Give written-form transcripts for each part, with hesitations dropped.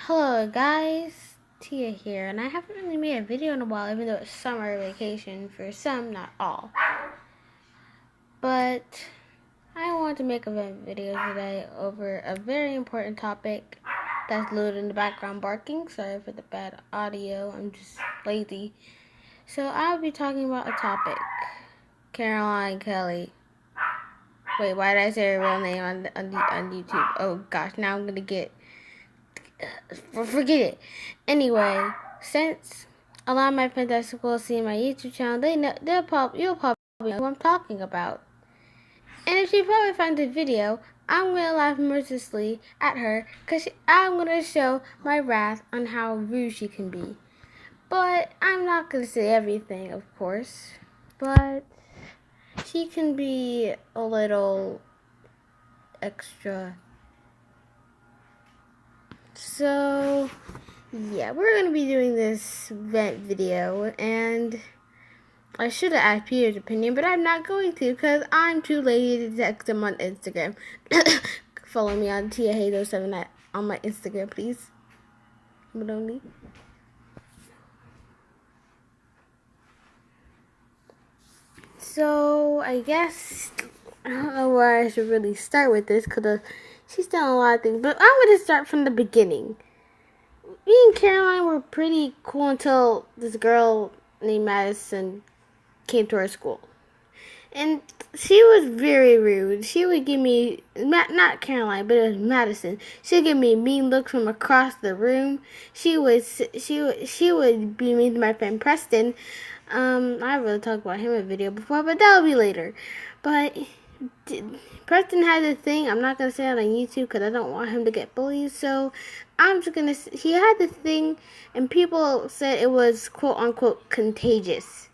Hello guys, Tia here, and I haven't really made a video in a while, even though it's summer vacation for some, not all. But I want to make a video today over a very important topic that's loaded in the background barking. Sorry for the bad audio, I'm just lazy. So I'll be talking about a topic, Caroline Kelly. Wait, why did I say her real name on YouTube? Oh gosh, now I'm gonna get... forget it. Anyway, since a lot of my friends at school see my YouTube channel, you'll probably know who I'm talking about. And if she probably finds the video, I'm gonna laugh mercilessly at her because I'm gonna show my wrath on how rude she can be. But I'm not gonna say everything, of course. But she can be a little extra. So, yeah, we're going to be doing this vent video, and I should have asked Peter's opinion, but I'm not going to because I'm too lazy to text him on Instagram. Follow me on TiaHaze07 on my Instagram, please. But only. So, I guess, I don't know where I should really start with this because she's done a lot of things, but I'm going to start from the beginning. Me and Caroline were pretty cool until this girl named Madison came to our school. And she was very rude. She would give me, not Caroline, but it was Madison. She would give me mean looks from across the room. She would be mean to my friend Preston. I really talked about him in a video before, but that'll be later. But Preston had a thing. I'm not going to say it on YouTube because I don't want him to get bullied. So I'm just going to... He had this thing, and people said it was quote-unquote contagious.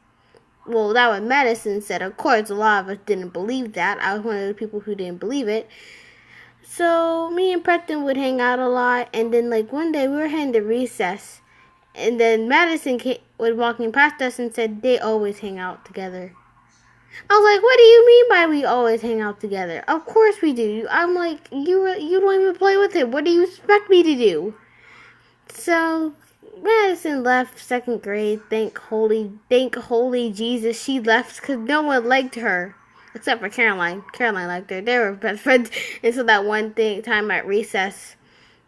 Well, that what Madison said. Of course, a lot of us didn't believe that. I was one of the people who didn't believe it. So me and Preston would hang out a lot. And then, one day, we were heading to recess. And then Madison was walking past us and said they always hang out together. I was like, what do you mean by we always hang out together? Of course we do. I'm like, you don't even play with him. What do you expect me to do? So, Madison left second grade. Thank holy Jesus she left because no one liked her. Except for Caroline. Caroline liked her. They were best friends until that one time at recess.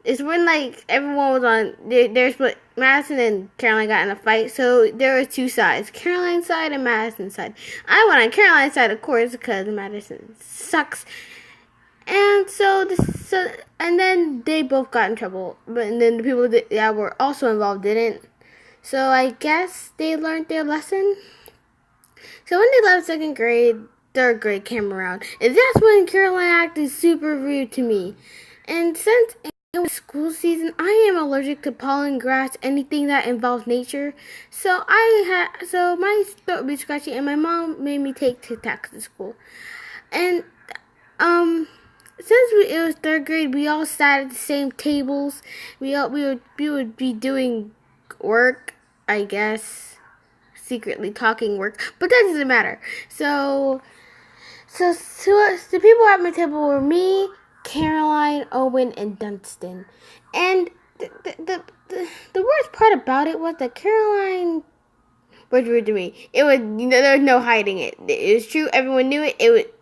It's when, everyone was on... There's what Madison and Caroline got in a fight, so there were two sides. Caroline's side and Madison's side. I went on Caroline's side, of course, because Madison sucks. And and then they both got in trouble. And then the people that were also involved didn't. So I guess they learned their lesson. So when they left second grade, third grade came around. And that's when Caroline acted super rude to me. And since... school season, I am allergic to pollen, grass, anything that involves nature. So my throat would be scratchy, and my mom made me take Tic Tacs to school. And since it was third grade, we all sat at the same tables. We would be doing work, I guess, secretly talking work, but that doesn't matter. So the people at my table were me, Caroline, Owen, and Dunstan. And the worst part about it was that Caroline was rude to me. There was no hiding it. It was true. Everyone knew it.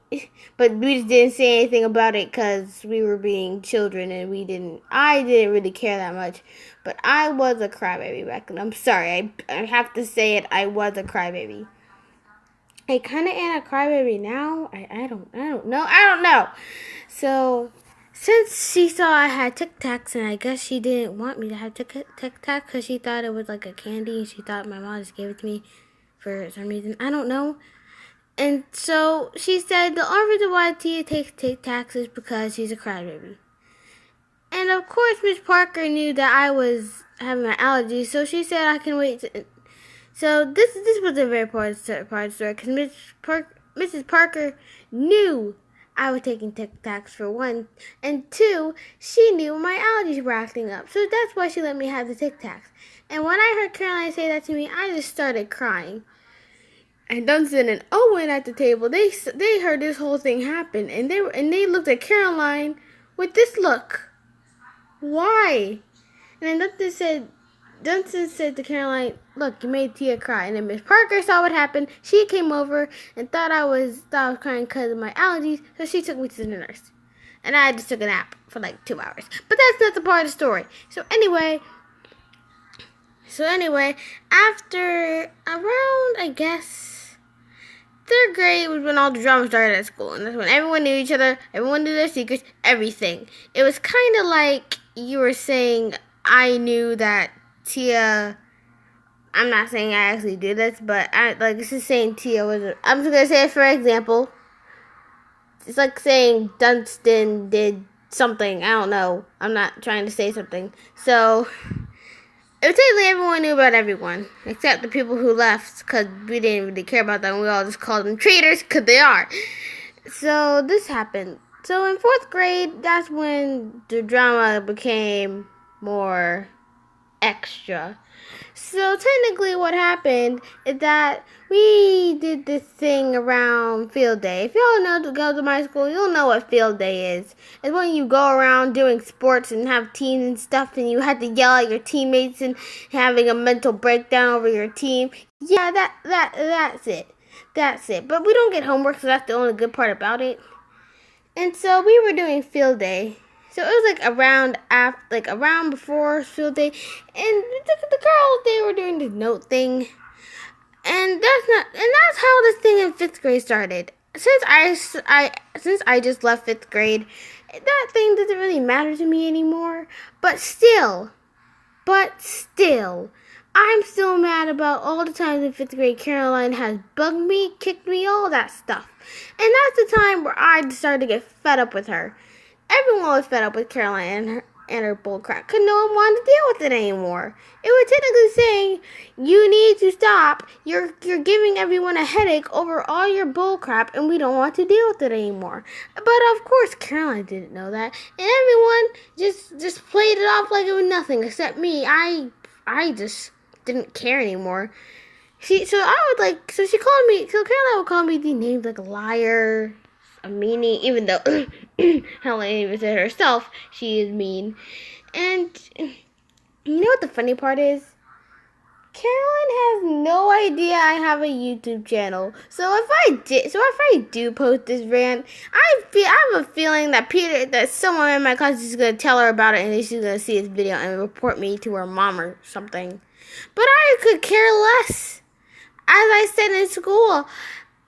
But we just didn't say anything about it because we were being children and I didn't really care that much. But I was a crybaby back then. I'm sorry. I have to say it. I was a crybaby. I kind of am a crybaby now. I don't know. So, since she saw I had Tic Tacs, and I guess she didn't want me to have Tic Tacs because she thought it was like a candy, and she thought my mom just gave it to me for some reason. I don't know. And so she said the only reason why Tia takes Tic Tacs is because she's a crybaby. And of course, Miss Parker knew that I was having my allergies, so she said I can wait. So this was a very part of the story because Mrs. Parker knew I was taking Tic Tacs for one, and two, she knew my allergies were acting up, so that's why she let me have the Tic Tacs. And when I heard Caroline say that to me, I just started crying. And Dunstan and Owen at the table, they heard this whole thing happen, and they looked at Caroline with this look. Why? And then Dunstan said to Caroline, "Look, you made Tia cry." And then Miss Parker saw what happened. She came over and thought I was crying because of my allergies, so she took me to the nurse. And I just took a nap for like 2 hours. But that's not the part of the story. So anyway, after around, I guess, 3rd grade was when all the drama started at school. And that's when everyone knew each other, everyone knew their secrets, everything. It was kind of like you were saying, I knew that Tia, I'm not saying I actually did this, but this is saying Tia was, I'm just going to say it for example. It's like saying Dunstan did something. I don't know. I'm not trying to say something. So, technically everyone knew about everyone. Except the people who left, because we didn't really care about them. We all just called them traitors, because they are. So, this happened. So, in 4th grade, that's when the drama became more extra. So technically what happened is that we did this thing around field day. If y'all know to go to my school, you'll know what field day is. It's when you go around doing sports and have teams and stuff, and you have to yell at your teammates and having a mental breakdown over your team. Yeah, that's it. That's it. But we don't get homework, so that's the only good part about it. And so we were doing field day. So it was around before field day, and the girls, they were doing this note thing, and that's how this thing in 5th grade started. Since I just left 5th grade, that thing doesn't really matter to me anymore. But still, I'm still mad about all the times in 5th grade Caroline has bugged me, kicked me, all that stuff, and that's the time where I decided to get fed up with her. Everyone was fed up with Caroline and her bull crap, because no one wanted to deal with it anymore. It was technically saying, you need to stop. You're giving everyone a headache over all your bull crap, and we don't want to deal with it anymore. But of course, Caroline didn't know that, and everyone just played it off like it was nothing, except me. I just didn't care anymore. So Caroline would call me these names like liar, a meanie, even though Helen even said herself she is mean. And you know what the funny part is? Caroline has no idea I have a YouTube channel. So if I do post this rant, I have a feeling that someone in my class is gonna tell her about it, and then she's gonna see this video and report me to her mom or something. But I could care less. As I said in school,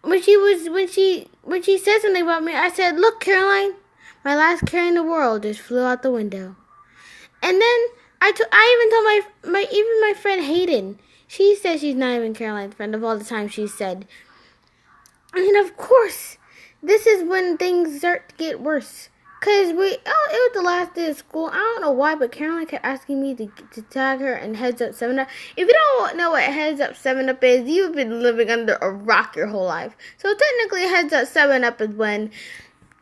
when she said something about me, I said, "Look, Caroline, my last care in the world just flew out the window." And then I even told my friend Hayden. She said she's not even Caroline's friend of all the time she said. And of course, this is when things start to get worse. Because it was the last day of school. I don't know why, but Caroline kept asking me to tag her in Heads Up 7-Up. If you don't know what Heads Up 7-Up is, you've been living under a rock your whole life. So technically, Heads Up 7-Up is when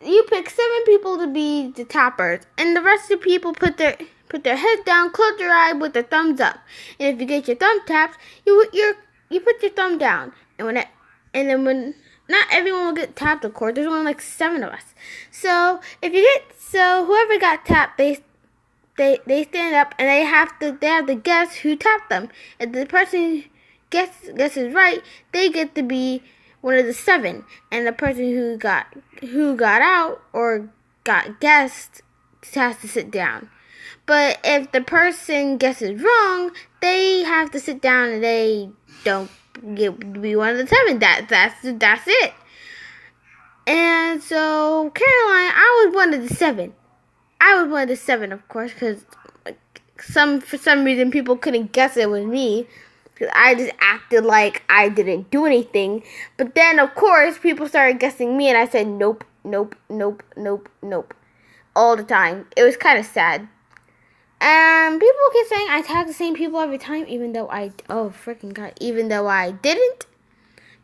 you pick 7 people to be the toppers, and the rest of the people put their heads down, close your eye with their thumbs up. And if you get your thumb tapped, you put your thumb down. And when not everyone will get tapped, of course. There's only like 7 of us. So whoever got tapped, they stand up and they have to guess who tapped them. If the person guesses right, they get to be one of the 7, and the person who got out or got guessed has to sit down. But if the person guesses wrong, they have to sit down and they don't get to be one of the 7. That's it. And so Caroline, I was one of the 7. I was one of the 7, of course, because for some reason people couldn't guess it was me. Because I just acted like I didn't do anything. But then, of course, people started guessing me, and I said nope, nope, nope, nope, nope, all the time. It was kind of sad. And people keep saying I tag the same people every time, even though I didn't.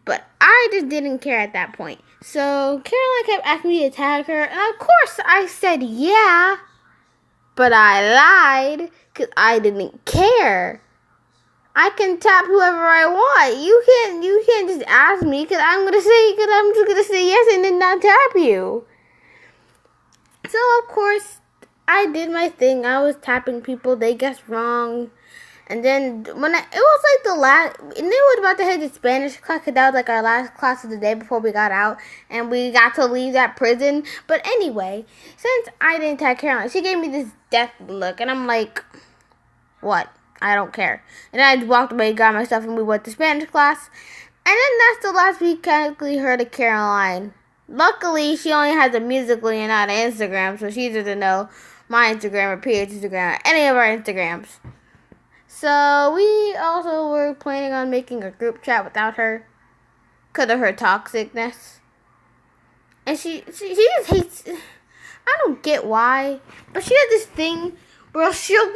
But I just didn't care at that point. So Caroline kept asking me to tag her, and of course I said yeah. But I lied, because I didn't care. I can tap whoever I want. You can't just ask me, because I'm just gonna say yes and then not tap you. So of course, I did my thing. I was tapping people. They guessed wrong. And then it was like the last, and then we was about to head to Spanish class, 'cause that was like our last class of the day before we got out, and we got to leave that prison. But anyway, since I didn't tag Caroline, she gave me this death look, and I'm like, what? I don't care. And I just walked away, got my stuff, and we went to Spanish class. And then that's the last we technically heard of Caroline. Luckily, she only has a Musical.ly and not an Instagram, so she doesn't know my Instagram or Peter's Instagram or any of our Instagrams. So we also were planning on making a group chat without her because of her toxicness. And she just hates, I don't get why, but she has this thing where she'll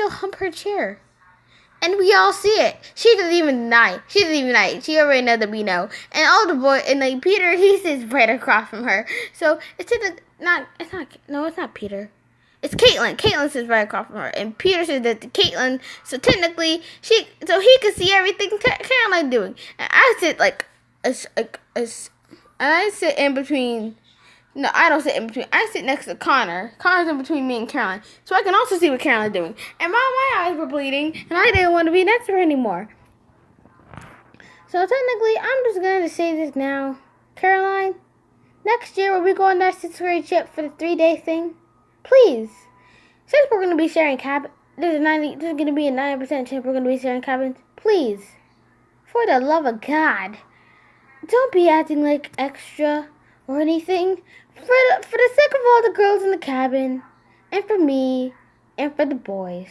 hump her chair. And we all see it. She doesn't even deny. She already knows that we know. And all the boys, and like Peter, he sits right across from her. So it's not Peter. It's Caitlin. Caitlin sits right across from her. And Peter says that to Caitlin. So technically, he can see everything Caroline's doing. And I sit I sit in between. No, I don't sit in between. I sit next to Connor. Connor's in between me and Caroline. So I can also see what Caroline's doing. And my eyes were bleeding, and I didn't want to be next to her anymore. So technically, I'm just going to say this now. Caroline, next year when we go on that 6th grade trip for the 3-day thing, please, since we're going to be sharing cabins, there's going to be a 90% chance we're going to be sharing cabins, please, for the love of God, don't be acting like extra or anything. For the sake of all the girls in the cabin, and for me, and for the boys.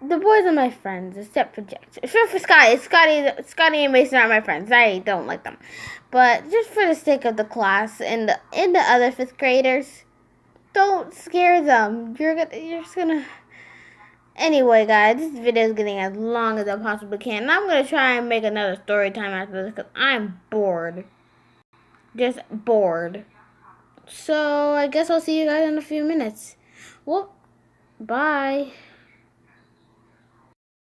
The boys are my friends, except for Jackson. Except for Scotty. Scotty and Mason are my friends. I don't like them. But just for the sake of the class and the other 5th graders, don't scare them. You're just gonna... Anyway, guys, this video is getting as long as I possibly can. And I'm gonna try and make another story time after this, because I'm bored. Just bored. So, I guess I'll see you guys in a few minutes. Well, bye.